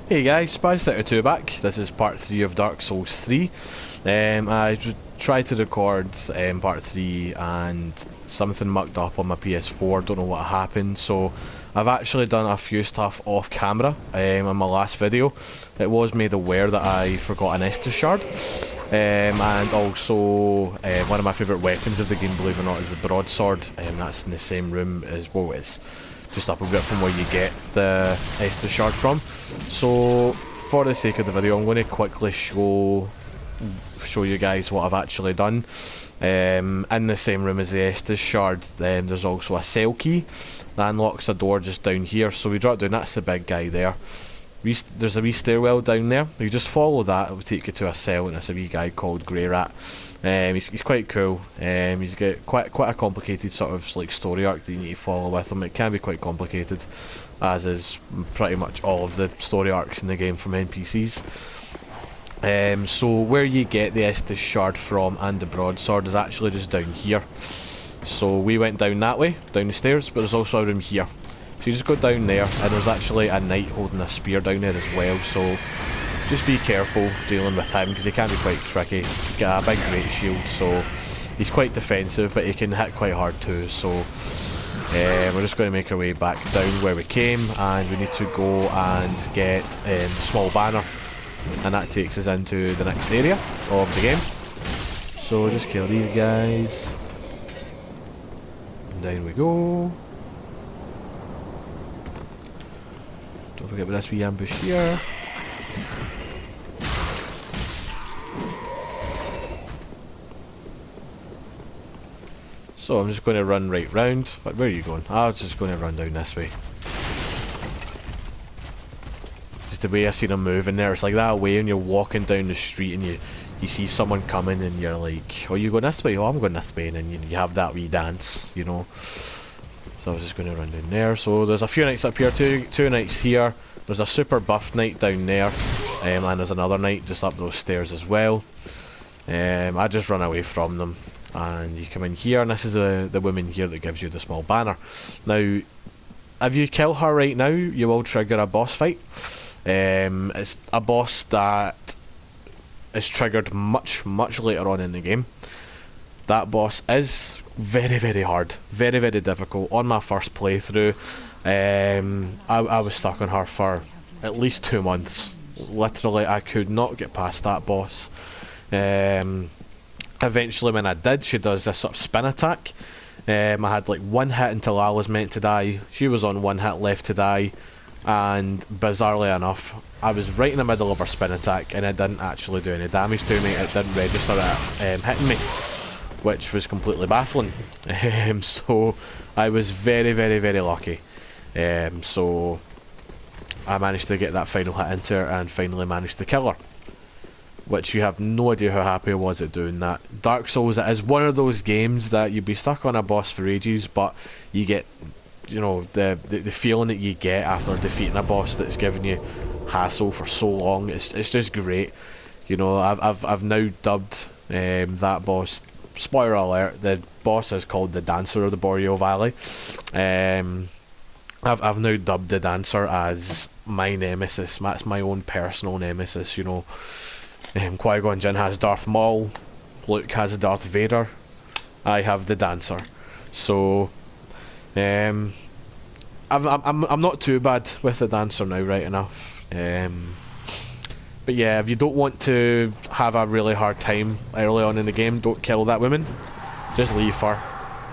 Hey guys, Spaz32 back. This is part 3 of Dark Souls 3. Tried to record part 3 and something mucked up on my PS4, don't know what happened, so I've actually done a few stuff off camera in my last video. It was made aware that I forgot an Estus shard, and also one of my favourite weapons of the game, believe it or not, is the broadsword. That's in the same room as, well, it's just up a bit from where you get the Estus shard from. So for the sake of the video, I'm going to quickly show you guys what I've actually done. In the same room as the Estus shard, then there's also a cell key that unlocks a door just down here. So we drop down, that's the big guy there. There's a wee stairwell down there. You just follow that, it will take you to a cell, and it's a wee guy called Greyrat. He's quite cool. He's got quite a complicated sort of like story arc that you need to follow with him. It can be quite complicated, as is pretty much all of the story arcs in the game from NPCs. So where you get the Estus shard from and the broadsword is actually just down here. So we went down that way, down the stairs, but there's also a room here. So you just go down there, and there's actually a knight holding a spear down there as well, so just be careful dealing with him, because he can be quite tricky. He's got a big great shield, so he's quite defensive, but he can hit quite hard too, so we're just going to make our way back down where we came, and we need to go and get the small banner, and that takes us into the next area of the game. So just kill these guys, and down we go. Don't forget about this wee ambush here. So I'm just going to run right round. But where are you going? I was just going to run down this way. Just the way I seen him moving there, it's like that way when you're walking down the street and you see someone coming and you're like, oh, you going this way? Oh, I'm going this way, and then you have that wee dance, you know. So I was just going to run down there. So there's a few knights up here, two knights here. There's a super buff knight down there, and there's another knight just up those stairs as well. I just run away from them, and you come in here, and this is the woman here that gives you the small banner. Now, if you kill her right now, you will trigger a boss fight. It's a boss that is triggered much later on in the game. That boss is very hard, very difficult. On my first playthrough, I was stuck on her for at least 2 months. Literally, I could not get past that boss. Eventually, when I did, she does this sort of spin attack. I had like one hit until I was meant to die. She was on one hit left to die, and bizarrely enough, I was right in the middle of her spin attack, and it didn't actually do any damage to me. It didn't register it hitting me, which was completely baffling. So I was very lucky. So I managed to get that final hit into her and finally managed to kill her, which you have no idea how happy I was at doing that. Dark Souls, it is one of those games that you'd be stuck on a boss for ages, but you get, you know, the feeling that you get after defeating a boss that's given you hassle for so long. It's just great. You know, I've now dubbed that boss. Spoiler alert: the boss is called the Dancer of the Boreal Valley. I've now dubbed the Dancer as my nemesis. That's my own personal nemesis. You know, Qui-Gon Jinn has Darth Maul, Luke has Darth Vader. I have the Dancer. So, I'm not too bad with the Dancer now, right enough. But yeah, if you don't want to have a really hard time early on in the game, don't kill that woman. Just leave her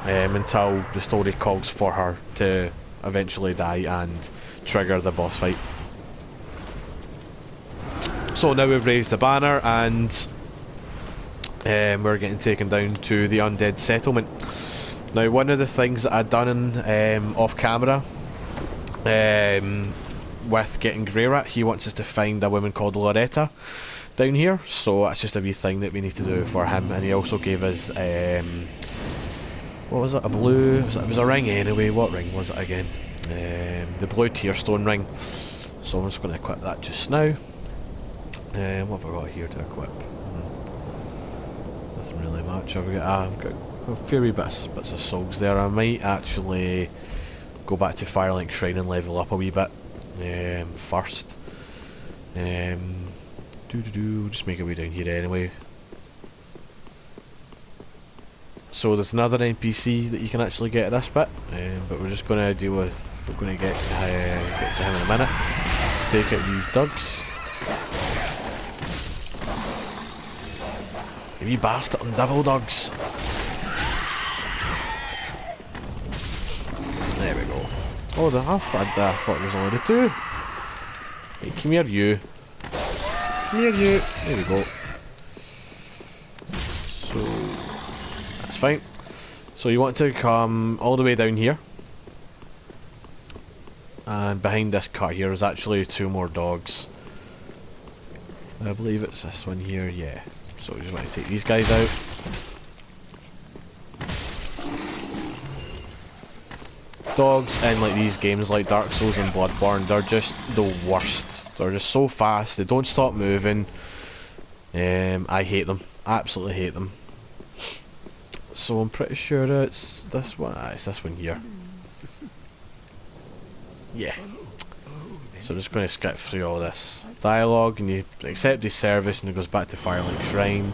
until the story calls for her to eventually die and trigger the boss fight. So now we've raised the banner, and we're getting taken down to the undead settlement. Now, one of the things that I'd done off camera with getting Greyrat, he wants us to find a woman called Loretta down here, so that's just a wee thing that we need to do for him. And he also gave us what was it, a blue, it was a ring anyway. What ring was it again? The blue Tearstone ring. So I'm just going to equip that just now. What have I got here to equip? Nothing really much. I've got a few wee bits of souls there. I might actually go back to Firelink Shrine and level up a wee bit first. Just make our way down here anyway. So there's another NPC that you can actually get at this bit, but we're just going to deal with. We're going to get to him in a minute. Let's take out these dugs. You wee bastard and devil dogs. There we go. Oh, I thought there was only the two. Hey, come here, you. Come here, you. There we go. So that's fine. So you want to come all the way down here, and behind this cut here is actually two more dogs. I believe it's this one here. Yeah. So we just want to take these guys out. Dogs in like these games like Dark Souls and Bloodborne, they're just the worst. They're just so fast, they don't stop moving. I hate them, absolutely hate them. So I'm pretty sure it's this one. It's this one here. Yeah. So I'm just going to skip through all this dialogue, and you accept his service, and it goes back to Firelink Shrine.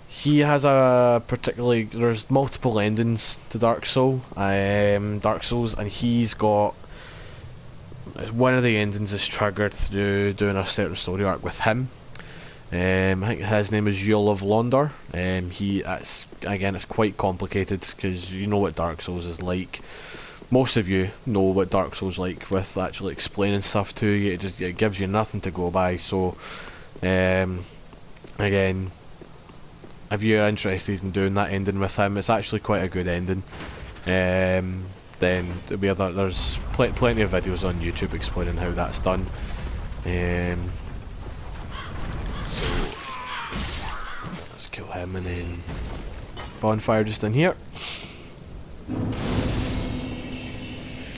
He has a particularly, there's multiple endings to Dark Souls, and he's got, one of the endings is triggered through doing a certain story arc with him. I think his name is Yule of Launder. Again, it's quite complicated because you know what Dark Souls is like. Most of you know what Dark Souls is like with actually explaining stuff to you. It gives you nothing to go by. So, again, if you're interested in doing that ending with him, it's actually quite a good ending. Then there's plenty of videos on YouTube explaining how that's done. So let's kill him, and then bonfire just in here.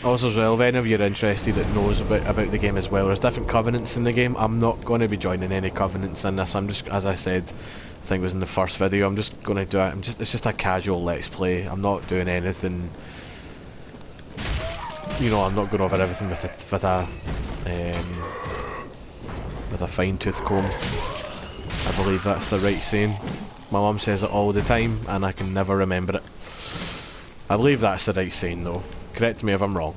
Also as well, if any of you are interested that knows about the game as well, there's different covenants in the game. I'm not going to be joining any covenants in this. I'm just, as I said, I think it was in the first video, I'm just going to do it. It's just a casual let's play. I'm not doing anything. You know, I'm not going over everything with a fine-tooth comb. I believe that's the right saying. My mum says it all the time, and I can never remember it. I believe that's the right saying, though. Correct me if I'm wrong.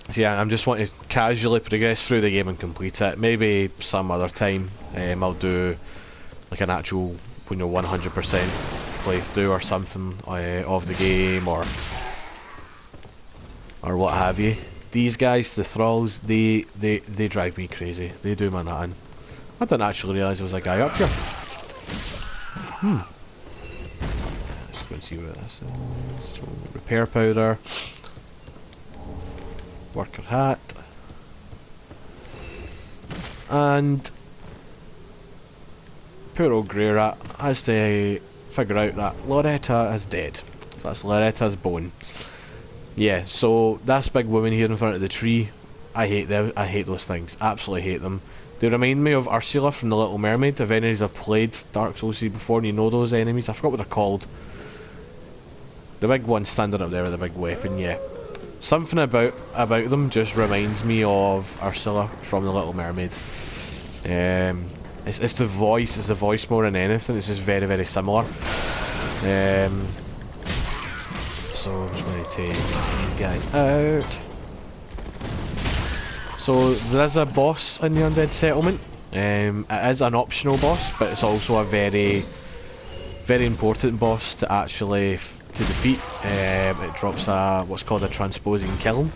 So yeah, I'm just wanting to casually progress through the game and complete it. Maybe some other time I'll do like an actual 100% playthrough or something of the game, or what have you. These guys, the thralls, they drive me crazy. They do my nothing. I didn't actually realise there was a guy up here. Let's go and see what this is. So, repair powder. Worker hat. And poor old Grey Rat has to figure out that Loretta is dead. So that's Loretta's bone. Yeah, so this big woman here in front of the tree, I hate them. I hate those things. Absolutely hate them. They remind me of Ursula from The Little Mermaid. If any of you have played Dark Souls before and you know those enemies, I forgot what they're called. The big one standing up there with the big weapon, yeah. Something about them just reminds me of Ursula from The Little Mermaid. It's the voice more than anything. It's just very, very similar. So I'm just going to take these guys out. So there is a boss in the Undead Settlement. It is an optional boss, but it's also a very, very important boss to actually to defeat. It drops what's called a transposing kiln,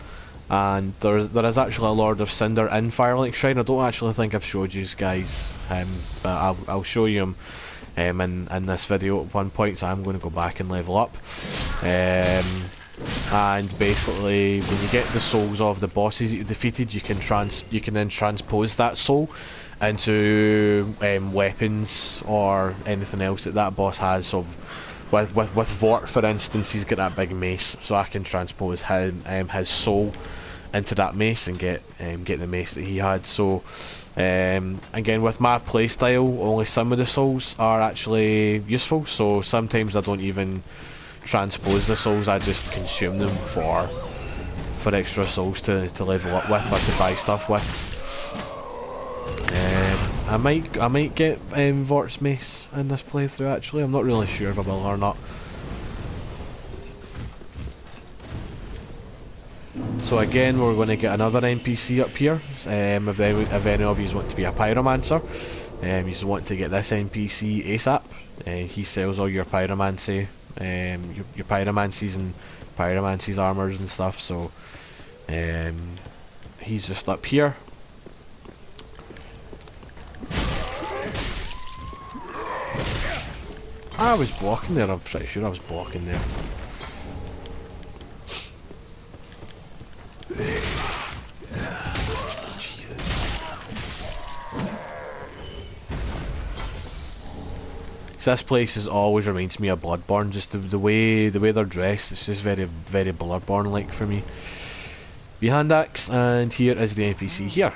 and there is actually a Lord of Cinder in Firelink Shrine. I don't actually think I've showed you guys him, but I'll show you him in this video at one point. So I'm going to go back and level up. And basically, when you get the souls of the bosses that you defeated, you can then transpose that soul into weapons or anything else that boss has. So with Vort, for instance, he's got that big mace, so I can transpose his soul into that mace and get the mace that he had. So again, with my playstyle, only some of the souls are actually useful. So sometimes I don't even transpose the souls, I just consume them for for extra souls to level up with or to buy stuff with. I might get Vort's Mace in this playthrough actually. I'm not really sure if I will or not. So again, we're going to get another NPC up here. If any of you want to be a pyromancer, you want to get this NPC ASAP. He sells all your pyromancy, your pyromancies and pyromancy's armors and stuff. So he's just up here. I was blocking there. I'm pretty sure I was blocking there. This place always reminds me of Bloodborne, just the way they're dressed. It's just very Bloodborne like for me. Behind axe, and here is the NPC here.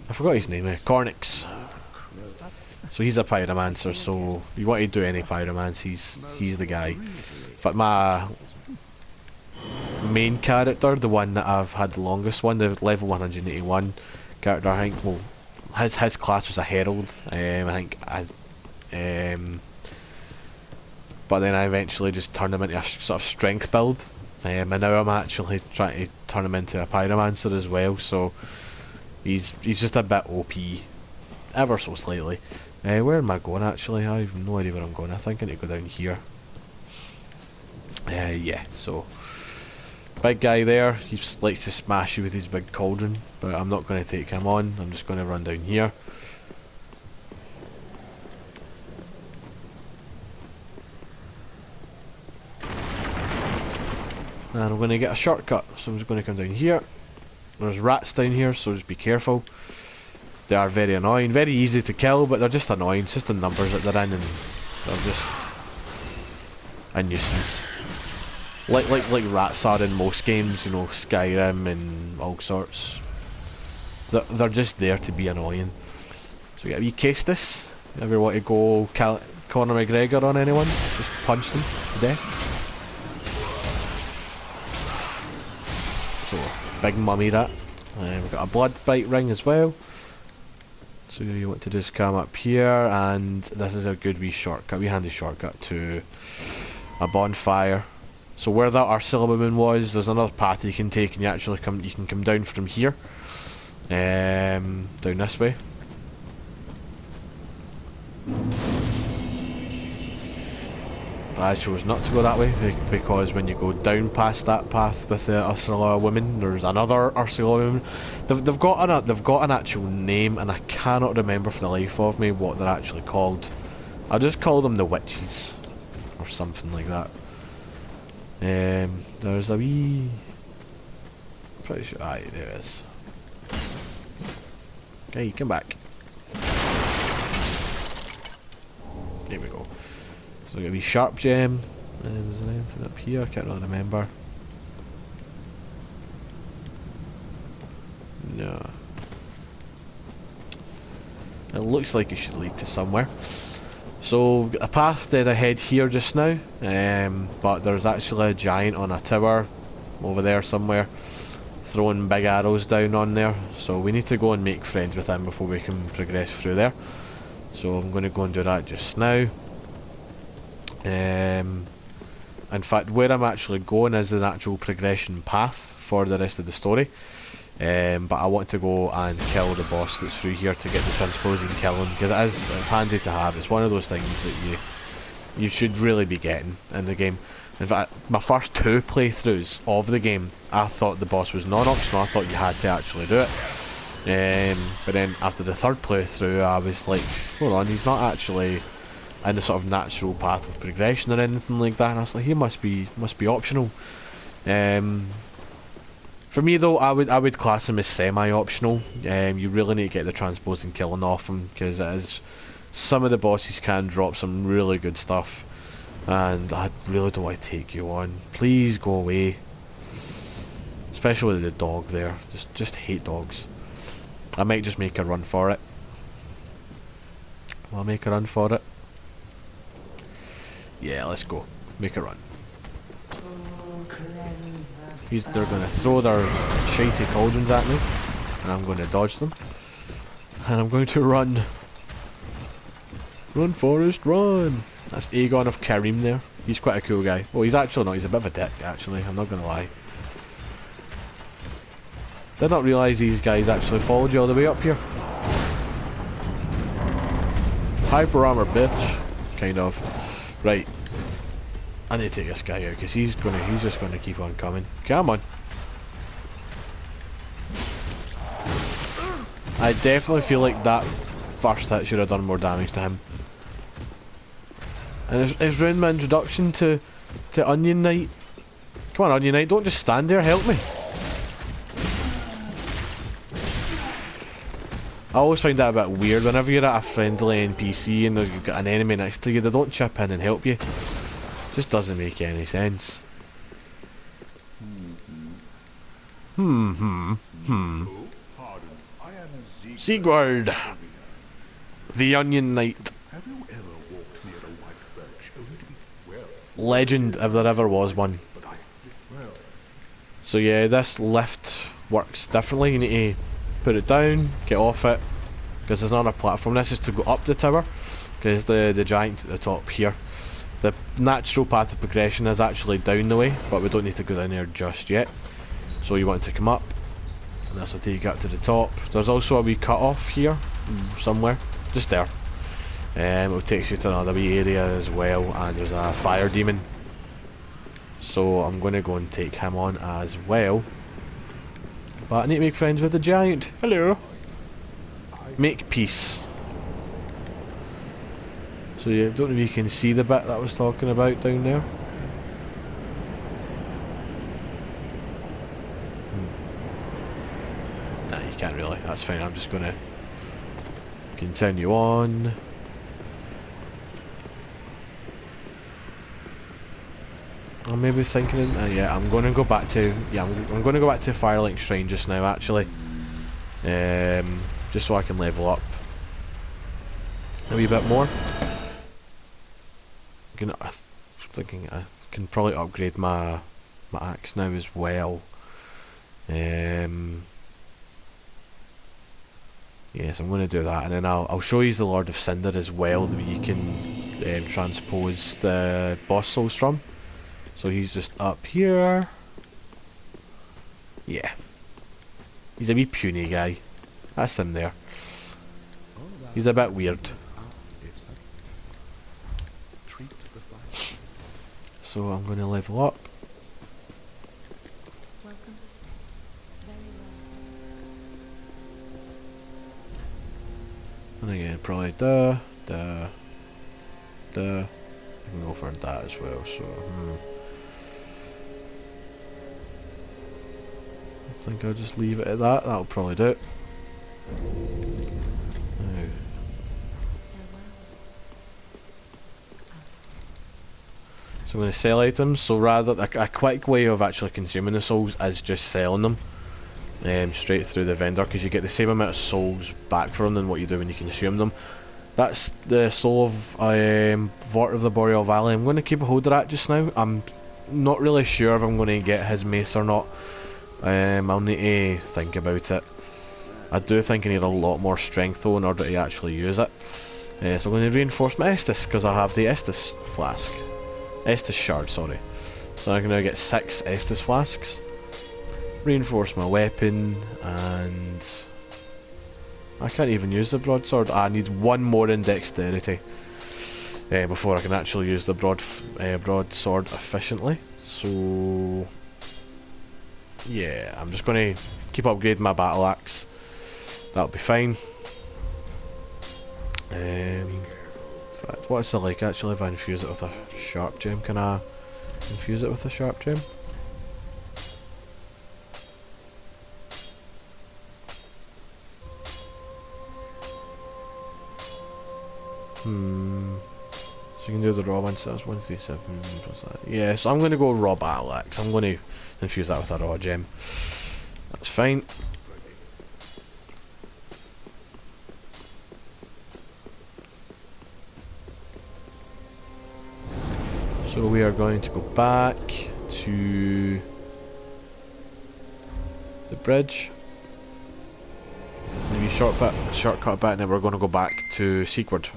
I forgot his name. Cornix. So he's a pyromancer. So if you want to do any pyromancies, he's the guy. But my main character, the one that I've had the longest one, the level 181 character, I think. Well, his class was a herald. I think but then I eventually just turned him into a sort of strength build, and now I'm actually trying to turn him into a pyromancer as well. So he's just a bit OP, ever so slightly. Where am I going actually? I have no idea where I'm going. I think I need to go down here. Yeah, so big guy there. He likes to smash you with his big cauldron, but I'm not going to take him on. I'm just going to run down here. And I'm going to get a shortcut, so I'm just going to come down here. There's rats down here, so just be careful. They are very annoying, very easy to kill, but they're just annoying. It's just the numbers that they're in, and they're just a nuisance. Like rats are in most games, you know, Skyrim and all sorts. They're just there to be annoying. So we get a wee Castus. If you want to go Conor McGregor on anyone, just punch them to death. So, big mummy rat. We've got a blood bite ring as well. So you want to just come up here, and this is a good wee shortcut, wee handy shortcut to a bonfire. So where that Ursula woman was, there's another path you can take, and you can come down from here, down this way. But I chose not to go that way because when you go down past that path with the Ursula woman, there's another Ursula woman. They've got an actual name, and I cannot remember for the life of me what they're actually called. I'll just call them the witches or something like that. There's a wee. Pretty sure. Aye, there it is. Okay, come back. There we go. So we got a wee sharp gem. And is there anything up here? I can't really remember. No. It looks like it should lead to somewhere. So we've got a path dead ahead here just now, but there's actually a giant on a tower over there somewhere throwing big arrows down on there, so we need to go and make friends with him before we can progress through there. So I'm going to go and do that just now. In fact, where I'm actually going is an actual progression path for the rest of the story. But I want to go and kill the boss that's through here to get the transposing killing, because it's handy to have. It's one of those things that you should really be getting in the game. In fact, my first 2 playthroughs of the game, I thought the boss was non-optional. I thought you had to actually do it. But then after the 3rd playthrough, I was like, hold on, he's not actually in the sort of natural path of progression or anything like that. And I was like, he must be optional. For me though, I would class him as semi-optional. You really need to get the transposing killing off him, because some of the bosses can drop some really good stuff, and I really don't want to take you on. Please go away. Especially with the dog there. Just hate dogs. I might just make a run for it. I'll make a run for it. Yeah, let's go. Make a run. They're going to throw their shitey cauldrons at me, and I'm going to dodge them. And I'm going to run. Run, Forrest, run! That's Aegon of Karim there. He's quite a cool guy. Well, he's actually not. He's a bit of a dick, actually. I'm not going to lie. Did not realise these guys actually followed you all the way up here. Hyper armor, bitch. Kind of. Right. I need to take this guy out because he's just gonna keep on coming. Come on. I definitely feel like that first hit should have done more damage to him. And it's ruined my introduction to Onion Knight. Come on, Onion Knight, don't just stand there, help me. I always find that a bit weird whenever you're at a friendly NPC and you've got an enemy next to you, they don't chip in and help you. Just doesn't make any sense. Sigurd, the Onion Knight. Legend, if there ever was one. So yeah, this lift works differently. You need to put it down, get off it, because there's not a platform. This is to go up the tower, because the giant at the top here. The natural path of progression is actually down the way, but we don't need to go down there just yet. So you want to come up, and this will take you up to the top. There's also a wee cut off here, somewhere, just there. It will take you to another wee area as well, and there's a fire demon. So I'm going to go and take him on as well. But I need to make friends with the giant. Hello. Make peace. So yeah, I don't know if you can see the bit that I was talking about down there. Nah, you can't really. That's fine. I'm just going to continue on. I'm maybe thinking, yeah, I'm going to go back to, I'm going to go back to Firelink Shrine just now, actually, just so I can level up a wee bit more. I'm thinking I can probably upgrade my axe now as well. Yes, I'm going to do that, and then I'll show you the Lord of Cinder as well, that you can transpose the boss souls from. So he's just up here. Yeah. He's a wee puny guy. That's him there. He's a bit weird. So I'm going to level up. And again, probably I can go for that as well, so I think I'll just leave it at that. That'll probably do it. Now, so I'm going to sell items. So rather, a quick way of actually consuming the souls is just selling them straight through the vendor, because you get the same amount of souls back for them than what you do when you consume them. That's the soul of Vort of the Boreal Valley. I'm going to keep a hold of that just now. I'm not really sure if I'm going to get his mace or not. I'll need to think about it. I do think I need a lot more strength though in order to actually use it. So I'm going to reinforce my Estus, because I have the Estus flask. Estus shard, sorry. So I'm going to get 6 Estus flasks. Reinforce my weapon, and I can't even use the broadsword. I need 1 more in dexterity before I can actually use the broadsword efficiently. So yeah, I'm just going to keep upgrading my battle axe. That'll be fine. In fact, what's it like actually if I infuse it with a sharp gem? Can I infuse it with a sharp gem? So you can do the raw one, so that's 137 plus that. Yeah, so I'm going to go raw battle axe. I'm going to infuse that with a raw gem. That's fine. So we are going to go back to bridge. Maybe shortcut back, and then we're going to go back to Seakward.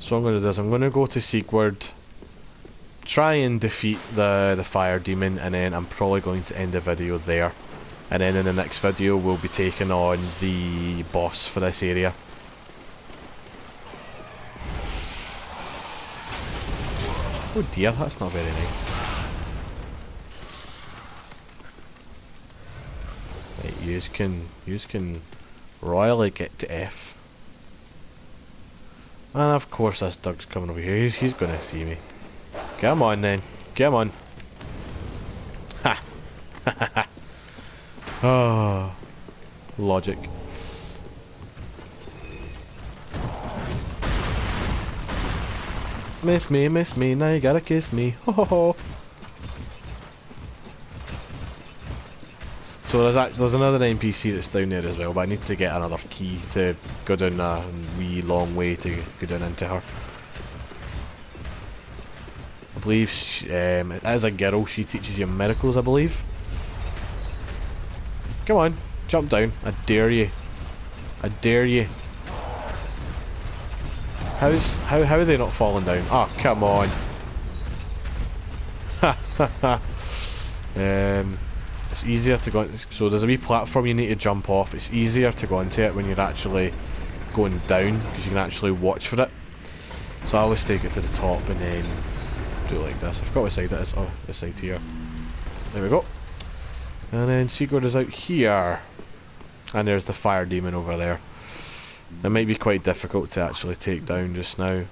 So I'm going to do this. I'm going to go to Seakward, try and defeat the fire demon, and then I'm probably going to end the video there. And then in the next video we'll be taking on the boss for this area. Oh dear, that's not very nice. Right, yous can royally get to F. And of course this Doug's coming over here, he's gonna see me. Come on then, come on. Ha! Ha ha ha. Oh, logic. Miss me, now you gotta kiss me. Ho ho ho. So there's another NPC that's down there as well, but I need to get another key to go down a wee long way to go down into her. I believe as a girl she teaches you miracles, I believe. Come on, jump down. I dare you. I dare you. How are they not falling down? Oh, come on. Ha ha ha. It's easier to go. So there's a wee platform you need to jump off. It's easier to go onto it when you're actually going down because you can actually watch for it. So I always take it to the top and then do it like this. I forgot what side that is. Oh, this side here. There we go. And then Seakward is out here. And there's the fire demon over there. It might be quite difficult to actually take down just now.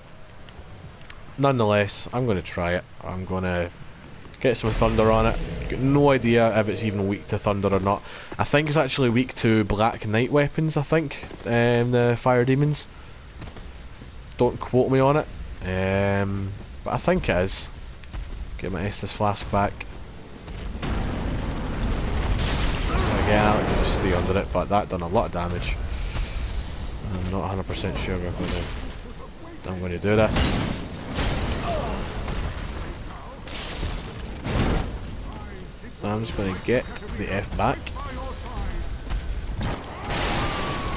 Nonetheless, I'm going to try it. I'm going to get some thunder on it. Got no idea if it's even weak to thunder or not. I think it's actually weak to black knight weapons, I think. The fire demons. Don't quote me on it. But I think it is. Get my Estus flask back. Again, I like to just stay under it, but that done a lot of damage. I'm not 100% sure I'm going to do this. I'm just going to get the F back.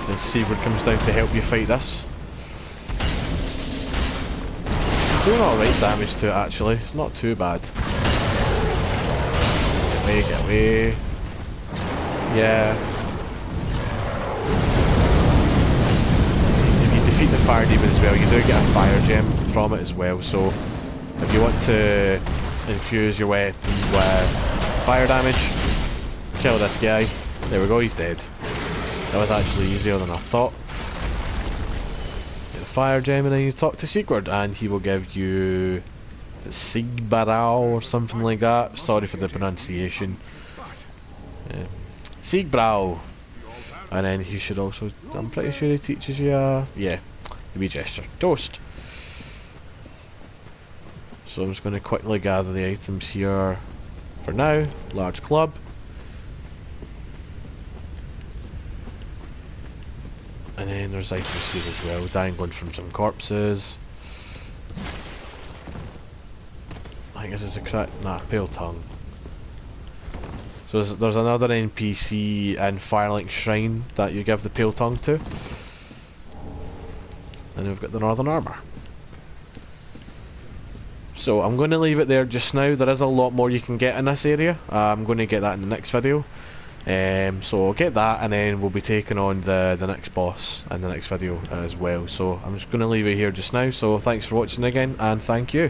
Then Seakward comes down to help you fight this. Doing alright damage to it actually, it's not too bad. Get away. Yeah. If you defeat the fire demon as well, you do get a fire gem from it as well, so if you want to infuse your weapon with fire damage, kill this guy. There we go, he's dead. That was actually easier than I thought. Get the fire gem and then you talk to Seakward and he will give you, is it Siegbarau or something like that? Sorry for the pronunciation. Siegbrau. And then he should also, I'm pretty sure he teaches you yeah, the wee gesture. Toast. So I'm just going to quickly gather the items here for now. Large club. And then there's items here as well. Dangling from some corpses. I think this is a pale tongue. So there's another NPC in Firelink Shrine that you give the pale tongue to. And we've got the Northern Armour. So I'm going to leave it there just now. There is a lot more you can get in this area. I'm going to get that in the next video. So I'll get that and then we'll be taking on the next boss in the next video as well. So I'm just going to leave it here just now. So thanks for watching again and thank you.